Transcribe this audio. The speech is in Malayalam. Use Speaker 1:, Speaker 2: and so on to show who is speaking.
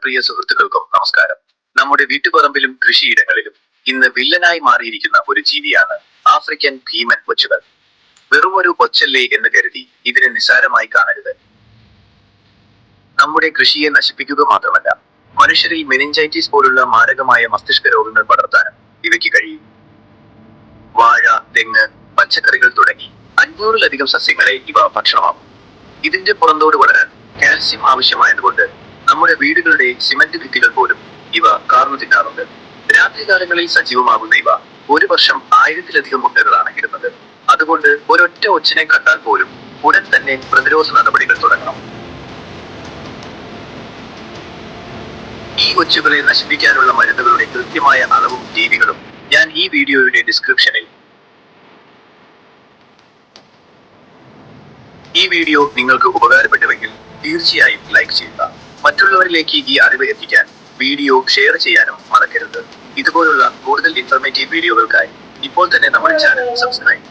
Speaker 1: പ്രിയ സുഹൃത്തുക്കൾക്കും നമസ്കാരം. നമ്മുടെ വീട്ടുപറമ്പിലും കൃഷിയിടങ്ങളിലും ഇന്ന് വില്ലനായി മാറിയിരിക്കുന്ന ഒരു ജീവിയാണ് ആഫ്രിക്കൻ ഭീമൻ ഒച്ചുകൾ. വെറുമൊരു ഒച്ചല്ലേ എന്ന് കരുതി ഇതിനെ നിസ്സാരമായി കാണരുത്. നമ്മുടെ കൃഷിയെ നശിപ്പിക്കുക മാത്രമല്ല, മനുഷ്യരിൽ മെനിഞ്ചൈറ്റിസ് പോലുള്ള മാരകമായ മസ്തിഷ്ക രോഗങ്ങൾ പടർത്താനും ഇവയ്ക്ക് കഴിയും. വാഴ, തെങ്ങ്, പച്ചക്കറികൾ തുടങ്ങി 500-ലധികം സസ്യങ്ങളെ ഇവ ഭക്ഷണമാകും. ഇതിന്റെ പുറന്തോട് വളരാൻ കാൽസ്യം ആവശ്യമായതുകൊണ്ട് നമ്മുടെ വീടുകളുടെ സിമന്റ് ഭിത്തികൾ പോലും ഇവ കാർന്നു തിന്നാറുണ്ട്. രാത്രികാലങ്ങളിൽ സജീവമാകുന്ന ഇവ ഒരു വർഷം 1000-ലധികം മുട്ടകളാണ് ഇടുന്നത്. അതുകൊണ്ട് ഒരൊറ്റ ഒച്ചിനെ കണ്ടാൽ പോലും ഉടൻ തന്നെ പ്രതിരോധ നടപടികൾ തുടങ്ങണം. ഈ ഒച്ചുകളെ നശിപ്പിക്കാനുള്ള മരുന്നുകളുടെ കൃത്യമായ അളവും രീതികളും ഞാൻ ഈ വീഡിയോയുടെ ഡിസ്ക്രിപ്ഷനിൽ. ഈ വീഡിയോ നിങ്ങൾക്ക് ഉപകാരപ്പെട്ടുവെങ്കിൽ തീർച്ചയായും ലൈക്ക് ചെയ്യുക. മറ്റുള്ളവരിലേക്ക് ഈ അറിവ് എത്തിക്കാൻ വീഡിയോ ഷെയർ ചെയ്യാനും മറക്കരുത്. ഇതുപോലുള്ള കൂടുതൽ ഇൻഫർമേറ്റീവ് വീഡിയോകൾക്കായി ഇപ്പോൾ തന്നെ നമ്മുടെ ചാനൽ സബ്സ്ക്രൈബ്